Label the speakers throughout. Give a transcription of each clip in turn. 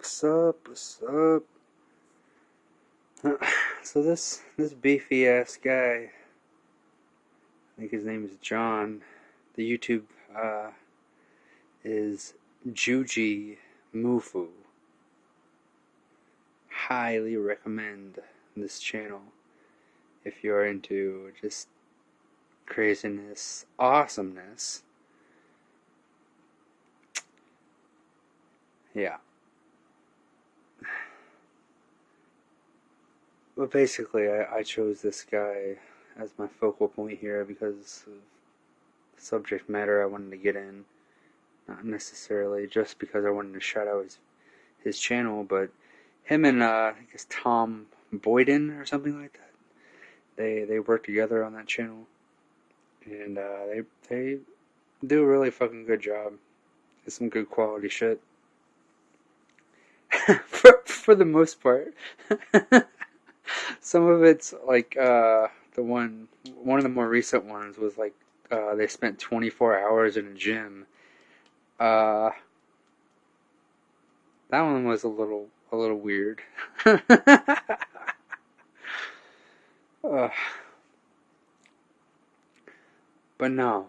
Speaker 1: What's up? What's up? So this beefy ass guy, I think his name is John. The YouTube is Juji Mufu. Highly recommend this channel if you're into just craziness, awesomeness. Yeah. But basically, I chose this guy as my focal point here because of the subject matter I wanted to get in. Not necessarily just because I wanted to shout out his channel, but him and I think it's Tom Boyden or something like that. They work together on that channel, and they do a really fucking good job. It's some good quality shit. for the most part. Some of it's like the one of the more recent ones was like they spent 24 hours in a gym. That one was a little weird. But no,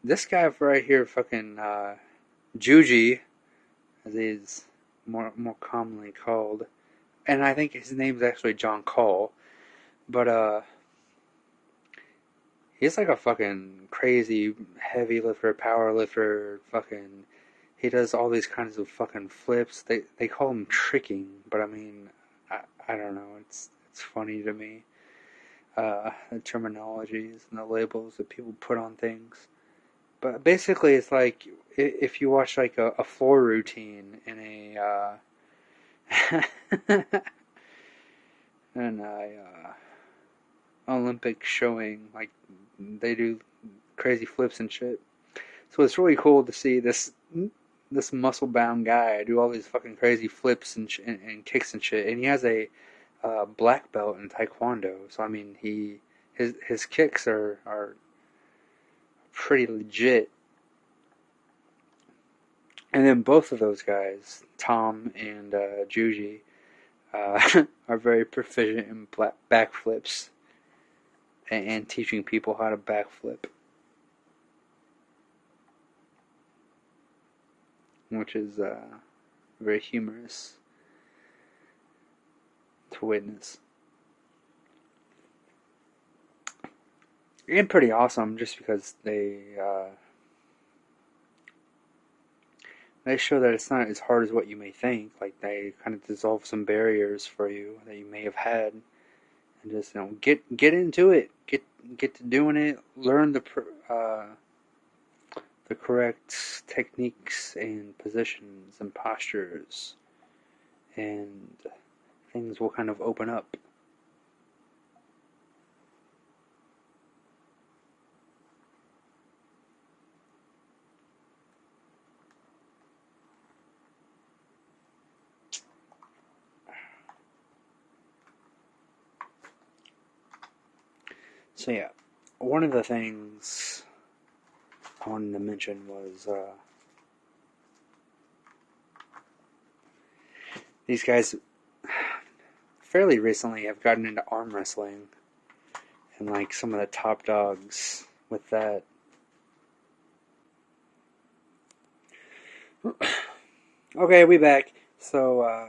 Speaker 1: this guy right here, fucking Juji, as he's more commonly called, and I think his name's actually John Call, but he's like a fucking crazy heavy lifter, power lifter, fucking. He does all these kinds of fucking flips. They call him tricking, but I mean, I don't know. It's funny to me. The terminologies and the labels that people put on things. But basically, it's like if you watch like a floor routine in a Olympic showing, like they do crazy flips and shit. So it's really cool to see this muscle bound guy do all these fucking crazy flips and kicks and shit. And he has a black belt in Taekwondo. So I mean, his kicks are pretty legit. And then both of those guys, Tom and Juji, are very proficient in backflips and teaching people how to backflip, which is very humorous to witness. And pretty awesome just because they show that it's not as hard as what you may think. Like they kind of dissolve some barriers for you that you may have had, and just get into it, get to doing it, learn the correct techniques and positions and postures, and things will kind of open up. So yeah, one of the things I wanted to mention was these guys fairly recently have gotten into arm wrestling, and like some of the top dogs with that. Okay, we back. So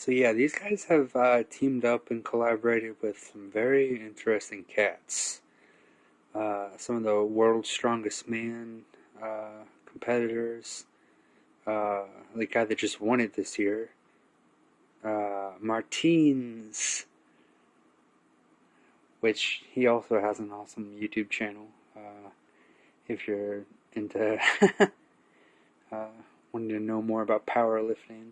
Speaker 1: yeah, these guys have teamed up and collaborated with some very interesting cats. Some of the world's strongest man competitors. The guy that just won it this year. Martins, which he also has an awesome YouTube channel. If you're into wanting to know more about powerlifting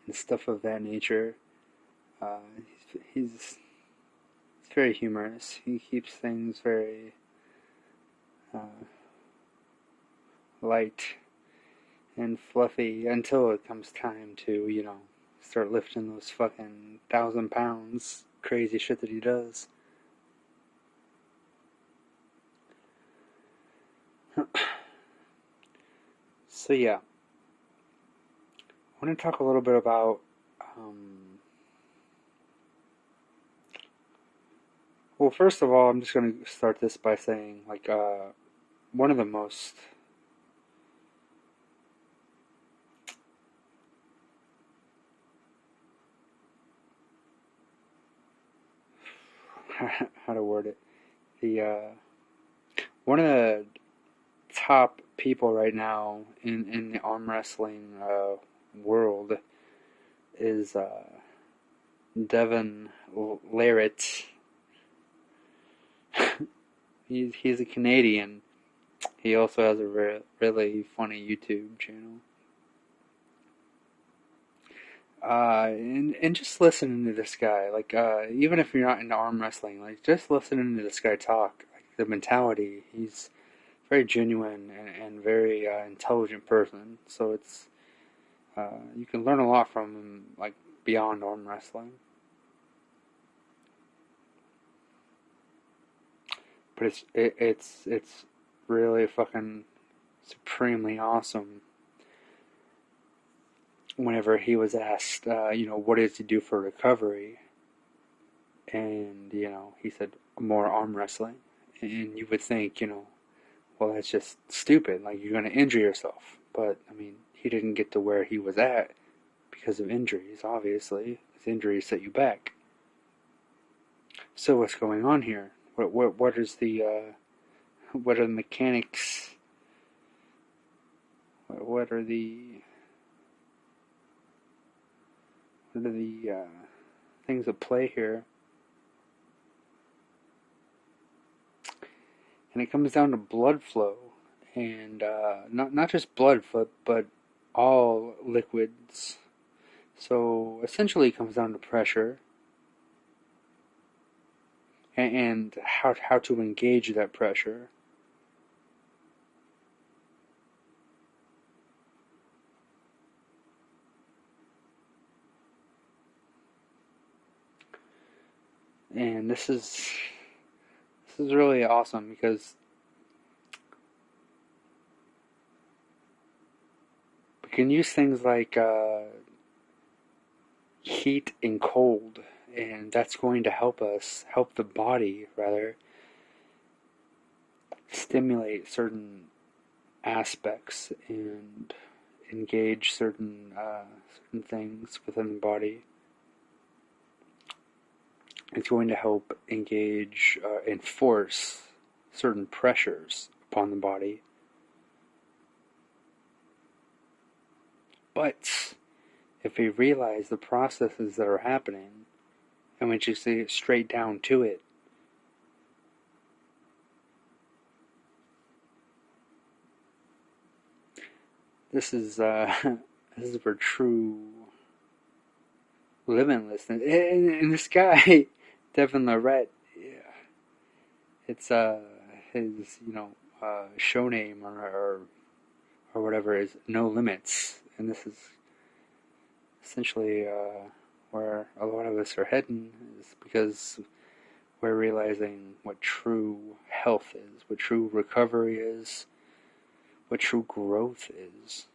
Speaker 1: and stuff of that nature, he's very humorous. He keeps things very light and fluffy until it comes time to, start lifting those fucking 1,000 pounds. Crazy shit that he does. So So yeah, I want to talk a little bit about well, first of all, I'm just going to start this by saying, like, one of the most how to word it, the one of the top people right now in the arm wrestling world is Devin Larratt. He's a Canadian. He also has a really funny YouTube channel. And just listening to this guy, like, even if you're not into arm wrestling, like, just listening to this guy talk, like, the mentality, he's very genuine and very intelligent person. So it's, you can learn a lot from him, like, beyond arm wrestling. But it's really fucking supremely awesome. Whenever he was asked, what does he do for recovery? And, he said, more arm wrestling. And you would think, well, that's just stupid. Like, you're going to injure yourself. But, I mean, he didn't get to where he was at because of injuries, obviously. His injuries set you back. So what's going on here? What is the, what are the mechanics? What are the things at play here? And it comes down to blood flow, and not just blood flow, but all liquids. So essentially, it comes down to pressure and how to engage that pressure. And this is really awesome because we can use things like heat and cold, and that's going to help the body rather, stimulate certain aspects and engage certain things within the body. It's going to help engage, enforce certain pressures upon the body. But if we realize the processes that are happening, and we just get straight down to it, this is for true limitlessness. And this guy, Devin Larratt, yeah, it's his show name or whatever is No Limits, and this is essentially where a lot of us are heading, is because we're realizing what true health is, what true recovery is, what true growth is.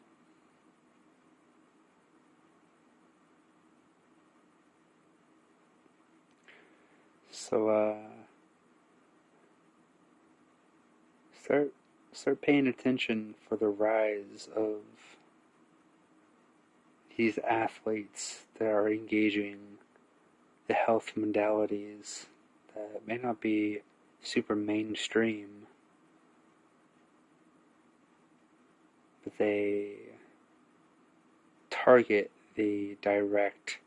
Speaker 1: So start paying attention for the rise of these athletes that are engaging the health modalities that may not be super mainstream, but they target the direct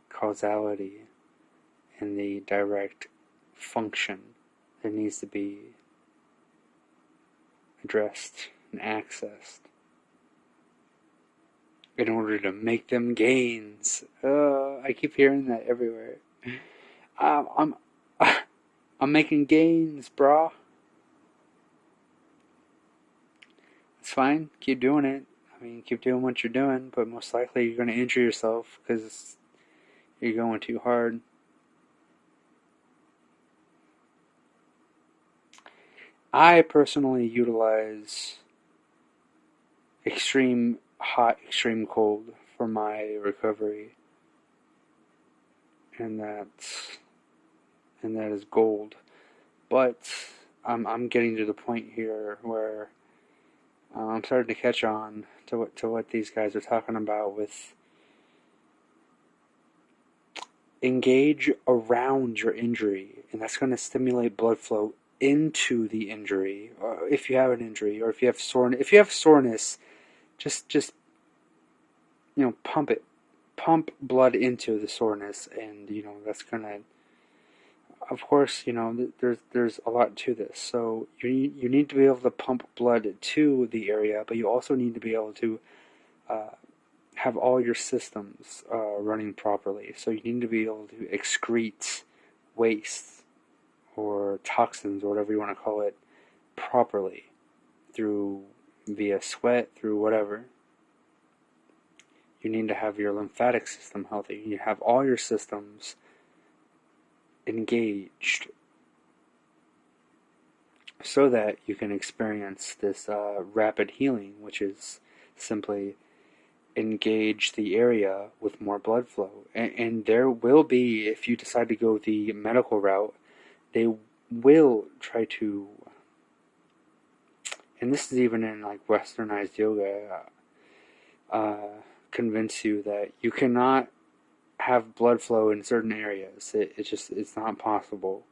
Speaker 1: causality and the direct function that needs to be addressed and accessed in order to make them gains. I keep hearing that everywhere. I'm making gains, brah. It's fine. Keep doing it. I mean, keep doing what you're doing, but most likely you're going to injure yourself because you're going too hard. I personally utilize extreme hot, extreme cold for my recovery, and that is gold. But I'm getting to the point here where I'm starting to catch on to what these guys are talking about with engage around your injury, and that's going to stimulate blood flow into the injury, or if you have an injury, or if you have soreness, just pump blood into the soreness, and that's gonna, of course, there's a lot to this. So you need to be able to pump blood to the area, but you also need to be able to have all your systems running properly. So you need to be able to excrete waste or toxins or whatever you want to call it properly via sweat, through whatever. You need to have your lymphatic system healthy. You need to have all your systems engaged so that you can experience this rapid healing, which is simply engage the area with more blood flow. And there will be, if you decide to go the medical route, they will try to, and this is even in like westernized yoga, convince you that you cannot have blood flow in certain areas. It's not possible.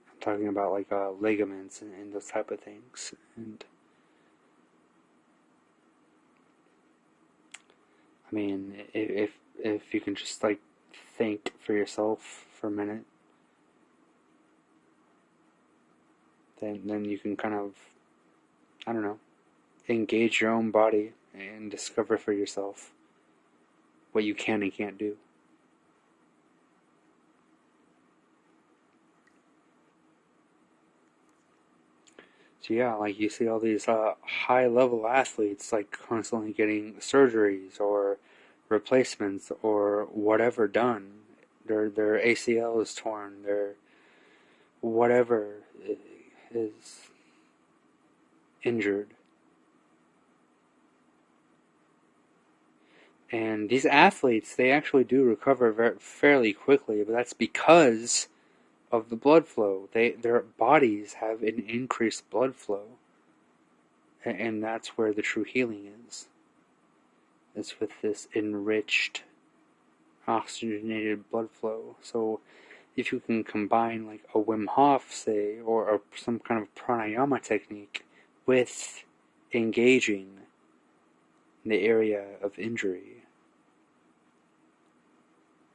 Speaker 1: I'm talking about like ligaments and those type of things. And I mean, if you can just like think for yourself for a minute, then you can kind of, I don't know, engage your own body and discover for yourself what you can and can't do. So yeah, like you see all these high-level athletes like constantly getting surgeries or replacements or whatever done. Their ACL is torn. Their whatever is injured. And these athletes, they actually do recover fairly quickly, but that's because of the blood flow. Their bodies have an increased blood flow, and that's where the true healing is. It's with this enriched, oxygenated blood flow. So if you can combine like a Wim Hof, say, or some kind of pranayama technique with engaging the area of injury,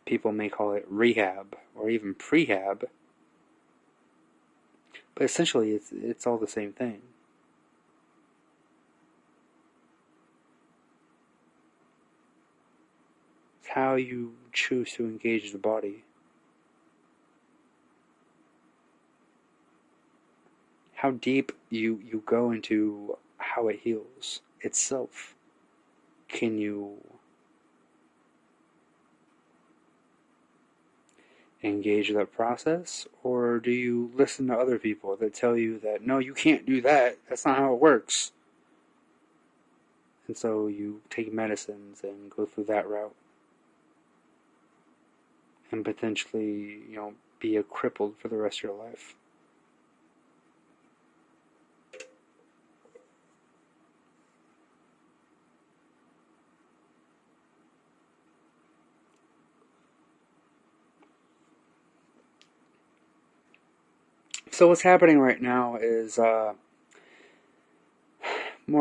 Speaker 1: people may call it rehab or even prehab, but essentially it's all the same thing. It's how you choose to engage the body. How deep you go into how it heals itself. Can you engage that process, or do you listen to other people that tell you that no, you can't do that, that's not how it works, and so you take medicines and go through that route and potentially be a crippled for the rest of your life? So what's happening right now is more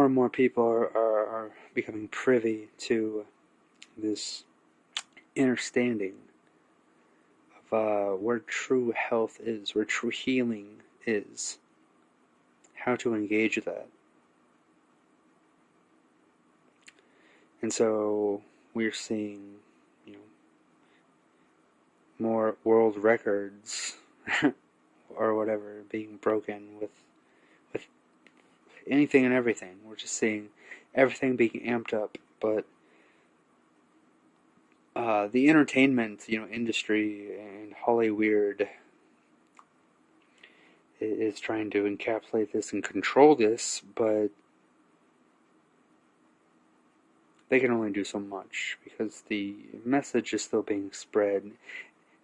Speaker 1: and more people are becoming privy to this understanding of where true health is, where true healing is, how to engage that. And so we're seeing, more world records or whatever being broken with anything and everything. We're just seeing everything being amped up, but the entertainment, industry and Hollywood is trying to encapsulate this and control this, but they can only do so much because the message is still being spread.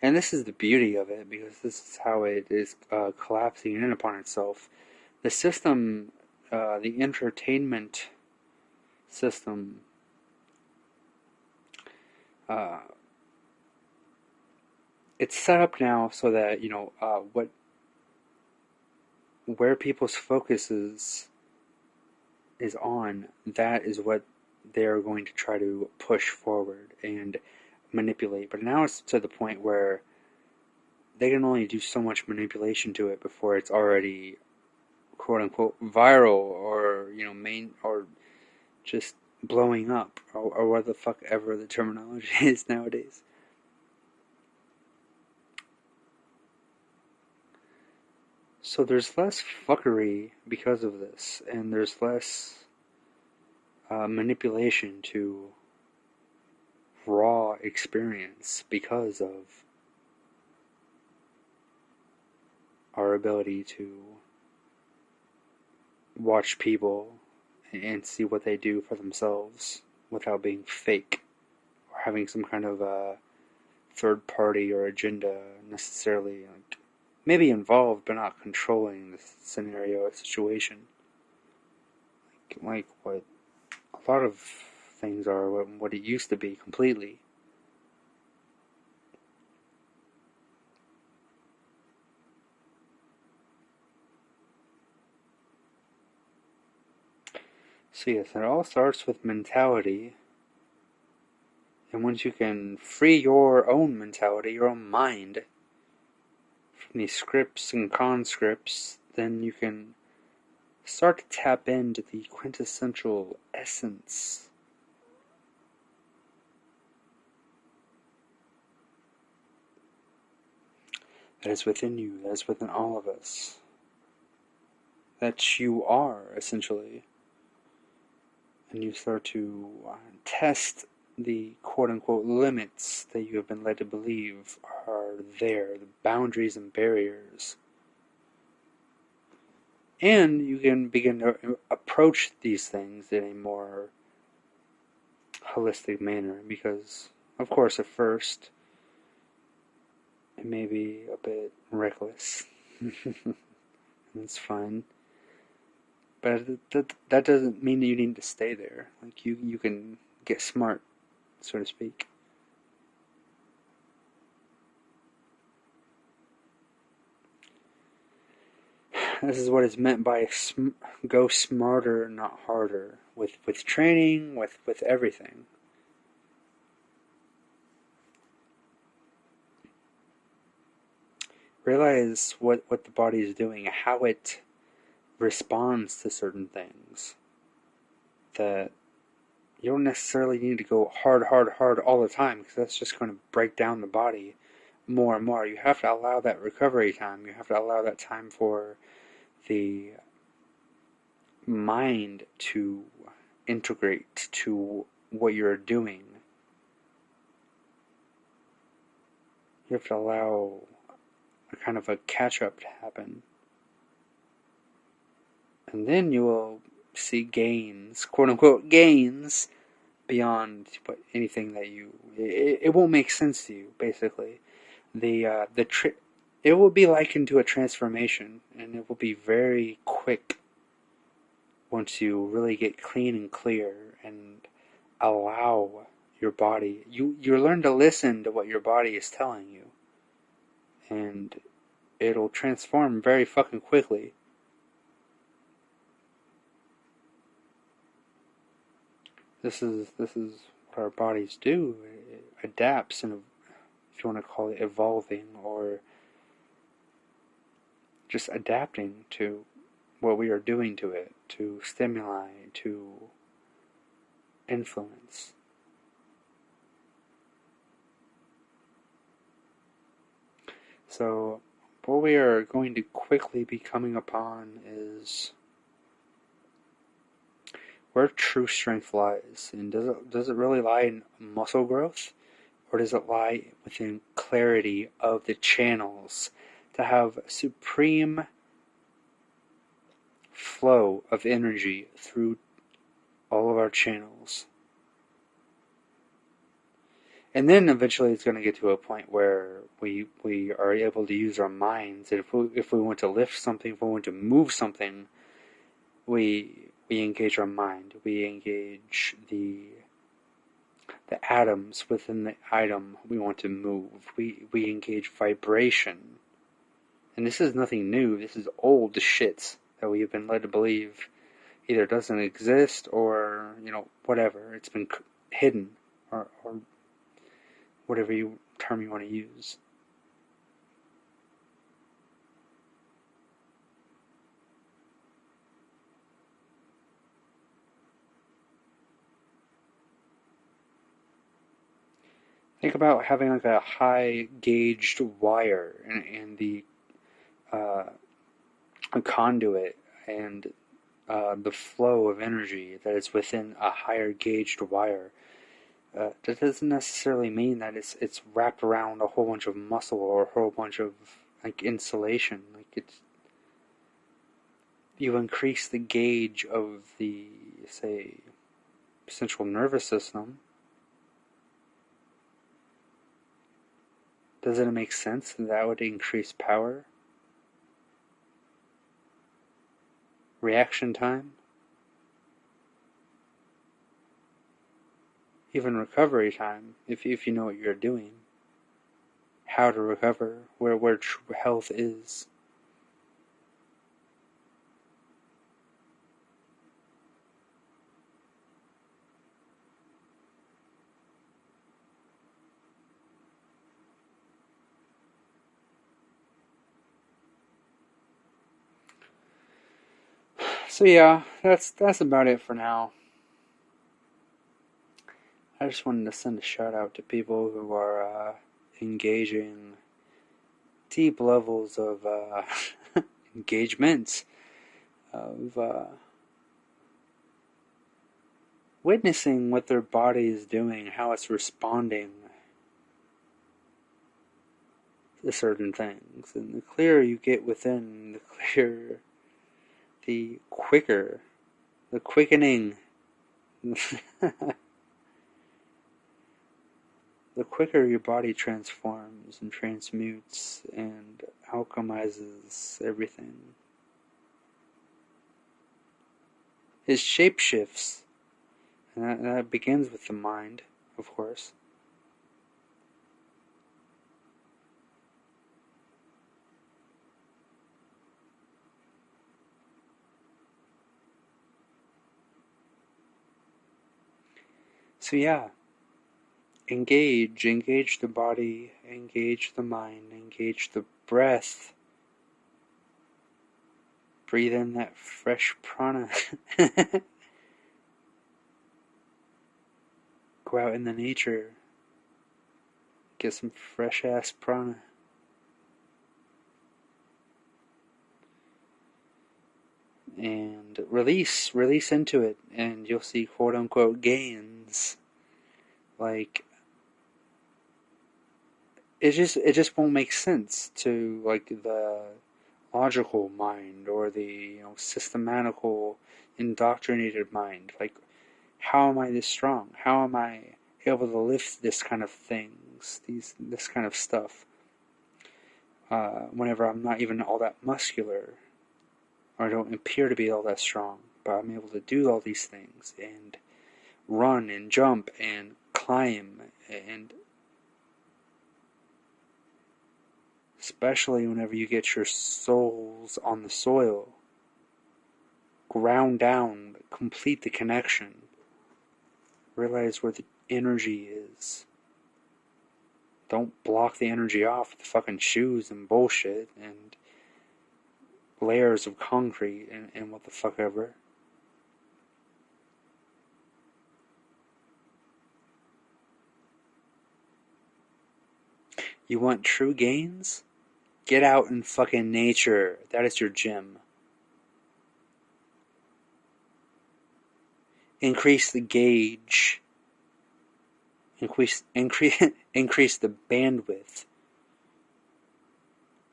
Speaker 1: And this is the beauty of it, because this is how it is collapsing in upon itself. The system, the entertainment system, it's set up now so that, where people's focus is on, that is what they're going to try to push forward and manipulate. But now it's to the point where they can only do so much manipulation to it before it's already quote unquote viral, or main, or just blowing up, or what the fuck ever the terminology is nowadays. So there's less fuckery because of this, and there's less manipulation to raw experience because of our ability to watch people and see what they do for themselves without being fake or having some kind of a third party or agenda necessarily maybe involved but not controlling the scenario or situation, like what a lot of things are, what it used to be completely. So yes, it all starts with mentality, and once you can free your own mentality, your own mind, from these scripts and conscripts, then you can start to tap into the quintessential essence that is within you, that is within all of us, that you are, essentially. And you start to test the quote-unquote limits that you have been led to believe are there, the boundaries and barriers. And you can begin to approach these things in a more holistic manner, because, of course, at first, it may be a bit reckless. It's fine. But that doesn't mean that you need to stay there. Like, you can get smart, so to speak. This is what is meant by go smarter, not harder. With training, with everything. Realize what the body is doing, how it responds to certain things. That you don't necessarily need to go hard all the time, because that's just going to break down the body more and more. You have to allow that recovery time. You have to allow that time for the mind to integrate to what you're doing. You have to allow a kind of a catch-up to happen. And then you will see gains, quote-unquote gains, beyond anything that it won't make sense to you, basically. It will be likened to a transformation, and it will be very quick once you really get clean and clear and allow your body. You learn to listen to what your body is telling you, and it'll transform very fucking quickly. This is what our bodies do. It adapts, and if you want to call it evolving, or just adapting to what we are doing to it, to stimuli, to influence. So what we are going to quickly be coming upon is where true strength lies. And does it really lie in muscle growth, or does it lie within clarity of the channels to have supreme flow of energy through all of our channels? And then eventually it's going to get to a point where we are able to use our minds. And if we want to lift something, if we want to move something, we engage our mind. We engage the atoms within the item we want to move. We engage vibration. And this is nothing new. This is old shit that we have been led to believe either doesn't exist or, whatever. It's been hidden or whatever term you want to use. Think about having like a high gauged wire and the a conduit and the flow of energy that is within a higher gauged wire. That doesn't necessarily mean that it's wrapped around a whole bunch of muscle or a whole bunch of insulation. You increase the gauge of the, say, central nervous system. Doesn't it make sense that would increase power? Reaction time? Even recovery time, if you know what you're doing. How to recover, where true health is. So yeah, that's about it for now. I just wanted to send a shout out to people who are engaging deep levels of engagement, of witnessing what their body is doing, how it's responding to certain things. And the clearer you get within, the clearer, the quicker, the quickening. The quicker your body transforms and transmutes and alchemizes everything. It shapeshifts. And that begins with the mind, of course. So yeah. Engage the body, engage the mind, engage the breath. Breathe in that fresh prana. Go out in the nature. Get some fresh ass prana. And release into it, and you'll see quote unquote gains. It just won't make sense to the logical mind or the systematical indoctrinated mind. How am I this strong? How am I able to lift this kind of things, this kind of stuff, whenever I'm not even all that muscular or I don't appear to be all that strong, but I'm able to do all these things and run and jump and climb, and especially whenever you get your soles on the soil, ground down, complete the connection, realize where the energy is. Don't block the energy off with fucking shoes and bullshit and layers of concrete and what the fuck ever. You want true gains? Get out in fucking nature. That is your gym. Increase the gauge. Increase the bandwidth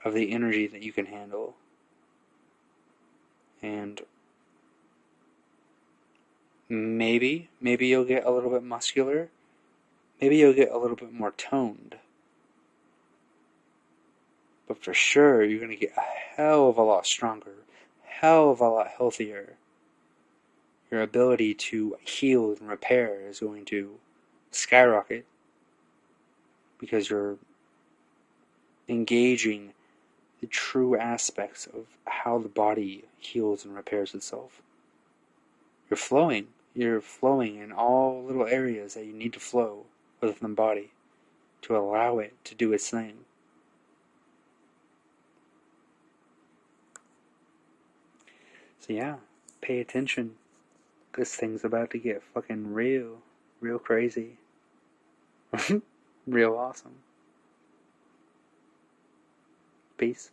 Speaker 1: of the energy that you can handle. And maybe you'll get a little bit muscular. maybe you'll get a little bit more toned. But for sure, you're going to get a hell of a lot stronger, hell of a lot healthier. Your ability to heal and repair is going to skyrocket because you're engaging the true aspects of how the body heals and repairs itself. You're flowing in all little areas that you need to flow within the body to allow it to do its thing. So yeah, pay attention. This thing's about to get fucking real crazy. Real awesome. Peace.